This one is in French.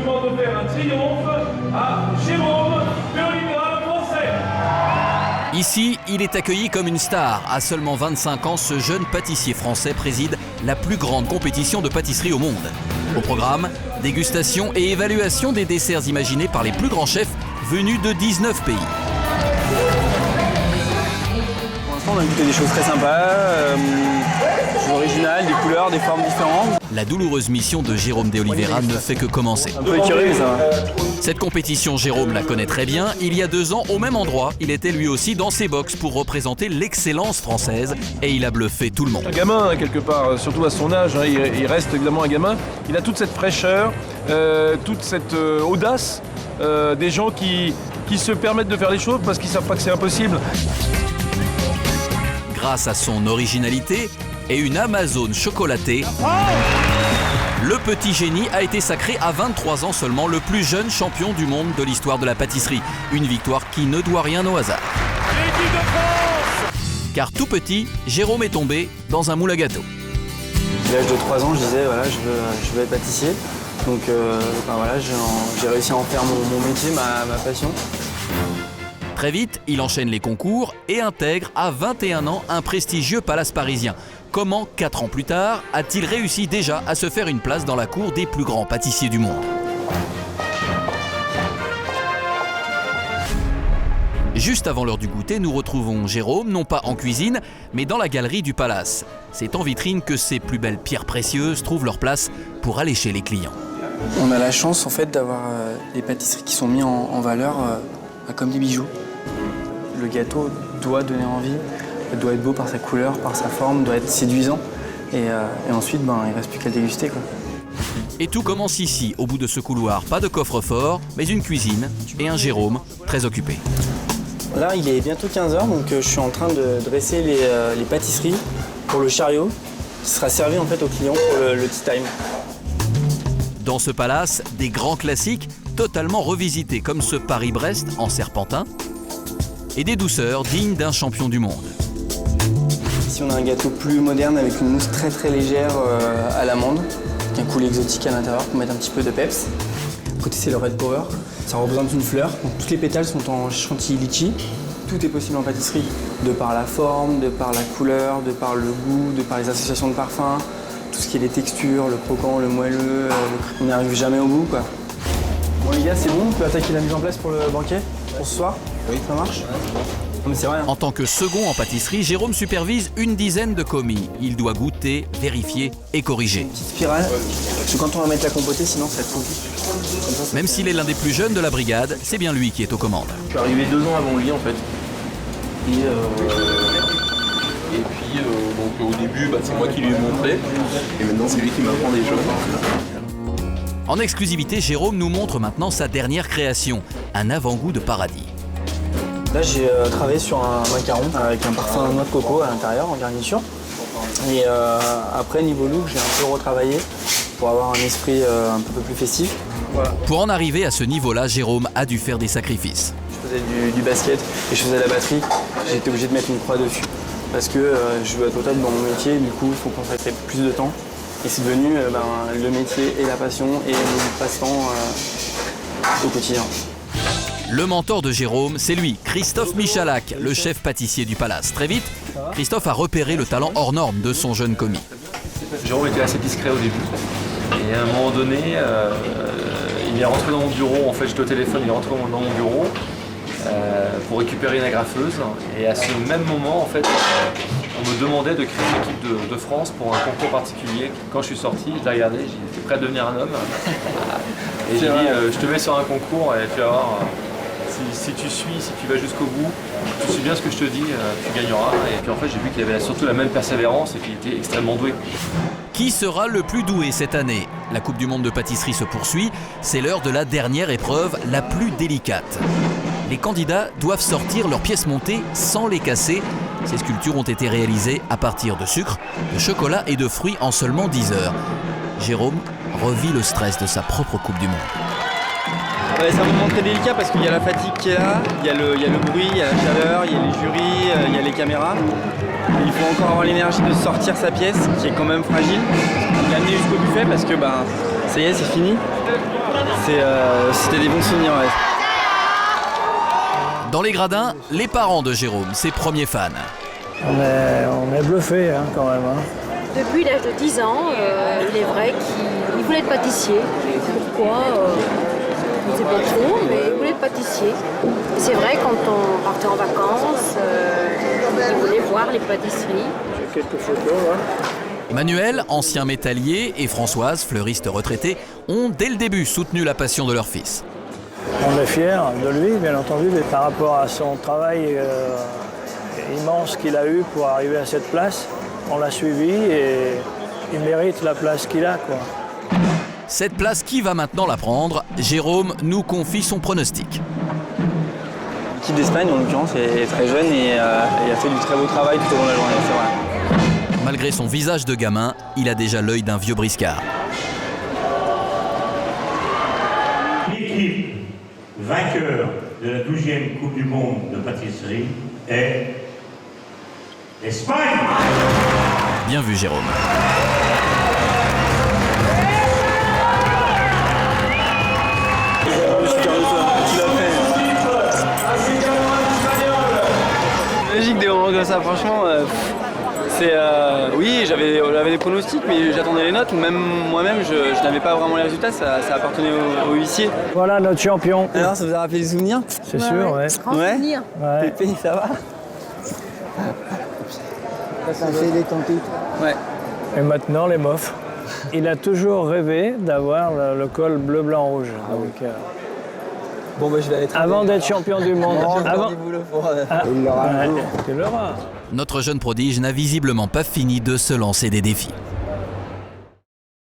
demande de faire un triomphe à Jérôme de Oliveira, français. Ici, il est accueilli comme une star. À seulement 25 ans, ce jeune pâtissier français préside la plus grande compétition de pâtisserie au monde. Au programme, dégustation et évaluation des desserts imaginés par les plus grands chefs venus de 19 pays. Pour l'instant, on a goûté des choses très sympas, des choses originales, des couleurs, des formes différentes. La douloureuse mission de Jérôme de Oliveira ne fait que commencer. Un peu écœuré, mais ça va. Cette compétition, Jérôme la connaît très bien. Il y a 2 ans, au même endroit, il était lui aussi dans ses box pour représenter l'excellence française et il a bluffé tout le monde. Un gamin, quelque part, surtout à son âge, il reste évidemment un gamin. Il a toute cette fraîcheur, toute cette audace des gens qui se permettent de faire les choses parce qu'ils ne savent pas que c'est impossible. Grâce à son originalité et une Amazone chocolatée, le petit génie a été sacré à 23 ans seulement le plus jeune champion du monde de l'histoire de la pâtisserie. Une victoire qui ne doit rien au hasard. L'équipe de France. Car tout petit, Jérôme est tombé dans un moule à gâteaux. À l'âge de 3 ans, je disais voilà, je veux être pâtissier. Donc voilà, j'ai réussi à en faire mon métier, ma passion. Très vite, il enchaîne les concours et intègre à 21 ans un prestigieux palace parisien. Comment, 4 ans plus tard, a-t-il réussi déjà à se faire une place dans la cour des plus grands pâtissiers du monde? Juste avant l'heure du goûter, nous retrouvons Jérôme, non pas en cuisine, mais dans la galerie du palace. C'est en vitrine que ses plus belles pierres précieuses trouvent leur place pour allécher les clients. On a la chance en fait d'avoir des pâtisseries qui sont mises en valeur comme des bijoux. Le gâteau doit donner envie, doit être beau par sa couleur, par sa forme, doit être séduisant. Et ensuite, il ne reste plus qu'à le déguster, quoi. Et tout commence ici, au bout de ce couloir. Pas de coffre-fort, mais une cuisine et un Jérôme très occupé. Là, il est bientôt 15h, donc je suis en train de dresser les pâtisseries pour le chariot qui sera servi en fait aux clients pour le tea time. Dans ce palace, des grands classiques totalement revisités, comme ce Paris-Brest en serpentin, et des douceurs dignes d'un champion du monde. Ici, on a un gâteau plus moderne avec une mousse très très légère à l'amande, avec un coulis exotique à l'intérieur pour mettre un petit peu de peps. À côté, c'est le Red Power. Ça représente une fleur. Donc, toutes les pétales sont en chantilly litchi. Tout est possible en pâtisserie, de par la forme, de par la couleur, de par le goût, de par les associations de parfums, tout ce qui est les textures, le croquant, le moelleux, on n'y arrive jamais au bout, quoi. Bon les gars, c'est bon, on peut attaquer la mise en place pour le banquet, pour ce soir? Oui. Ça marche? Non mais c'est vrai. En tant que second en pâtisserie, Jérôme supervise une dizaine de commis. Il doit goûter, vérifier et corriger. Une petite spirale, parce que quand on va mettre la compotée, sinon ça tombe. Même s'il est l'un des plus jeunes de la brigade, c'est bien lui qui est aux commandes. Je suis arrivé 2 ans avant lui en fait. Et puis donc, au début, c'est moi qui lui ai montré. Et maintenant, c'est lui qui m'apprend des choses. En exclusivité, Jérôme nous montre maintenant sa dernière création, un avant-goût de paradis. Là, j'ai travaillé sur un macaron avec un parfum noix de coco à l'intérieur en garniture. Et après, niveau look, j'ai un peu retravaillé pour avoir un esprit un peu plus festif. Voilà. Pour en arriver à ce niveau-là, Jérôme a dû faire des sacrifices. Je faisais du basket et je faisais la batterie. J'ai été obligé de mettre une croix dessus parce que je veux être au top dans mon métier. Du coup, il faut consacrer plus de temps. Et c'est devenu le métier et la passion et le passe-temps au quotidien. Le mentor de Jérôme, c'est lui, Christophe Michalak, le chef pâtissier du palace. Très vite, Christophe a repéré le talent hors norme de son jeune commis. Jérôme était assez discret au début. Et à un moment donné, il est rentré dans mon bureau. En fait, j'étais au téléphone, il est rentré dans mon bureau pour récupérer une agrafeuse. Et à ce même moment, en fait, on me demandait de créer une équipe de France pour un concours particulier. Quand je suis sorti, je l'ai regardé, j'étais prêt à devenir un homme. Et j'ai dit, je te mets sur un concours et tu vas voir, si tu vas jusqu'au bout, tu suis bien ce que je te dis, tu gagneras. Et puis en fait, j'ai vu qu'il avait surtout la même persévérance et qu'il était extrêmement doué. Qui sera le plus doué cette année? La Coupe du Monde de pâtisserie se poursuit. C'est l'heure de la dernière épreuve, la plus délicate. Les candidats doivent sortir leurs pièces montées sans les casser. Ces sculptures ont été réalisées à partir de sucre, de chocolat et de fruits en seulement 10 heures. Jérôme revit le stress de sa propre Coupe du Monde. Ouais, c'est un moment très délicat parce qu'il y a la fatigue qui est là, il y a le bruit, il y a la chaleur, il y a les jurys, il y a les caméras. Il faut encore avoir l'énergie de sortir sa pièce qui est quand même fragile, l'amener jusqu'au buffet parce que ça y est, c'est fini. C'était des bons souvenirs. Ouais. Dans les gradins, les parents de Jérôme, ses premiers fans. On est bluffés quand même. Depuis l'âge de 10 ans, il est vrai qu'il voulait être pâtissier. Pourquoi je ne sais pas trop, mais il voulait être pâtissier. Et c'est vrai, quand on partait en vacances, il voulait voir les pâtisseries. J'ai quelques photos. Manuel, ancien métallier, et Françoise, fleuriste retraitée, ont dès le début soutenu la passion de leur fils. On est fiers de lui, bien entendu, mais par rapport à son travail immense qu'il a eu pour arriver à cette place, on l'a suivi et il mérite la place qu'il a, quoi. Cette place, qui va maintenant la prendre? Jérôme nous confie son pronostic. L'équipe d'Espagne, en l'occurrence, est très jeune et a fait du très beau travail tout au long de la journée, c'est vrai. Malgré son visage de gamin, il a déjà l'œil d'un vieux briscard. L'équipe vainqueur de la 12e Coupe du Monde de pâtisserie est l'Espagne. Bien vu, Jérôme. C'est logique des moments comme ça, franchement. Oui, j'avais des pronostics, mais j'attendais les notes. Même moi-même, je n'avais pas vraiment les résultats. Ça appartenait aux huissiers. Voilà notre champion. Alors, ça vous a rappelé des souvenirs? C'est sûr, ouais. Souvenir. Ouais. Pépé, ça va? Ça fait détenter. Ouais. Et maintenant, les mofs. Il a toujours rêvé d'avoir le col bleu, blanc, rouge. Donc, Bon, je vais aller travailler. avant d'être champion du monde. Avant... Il l'aura un jour. Tu l'auras. Notre jeune prodige n'a visiblement pas fini de se lancer des défis.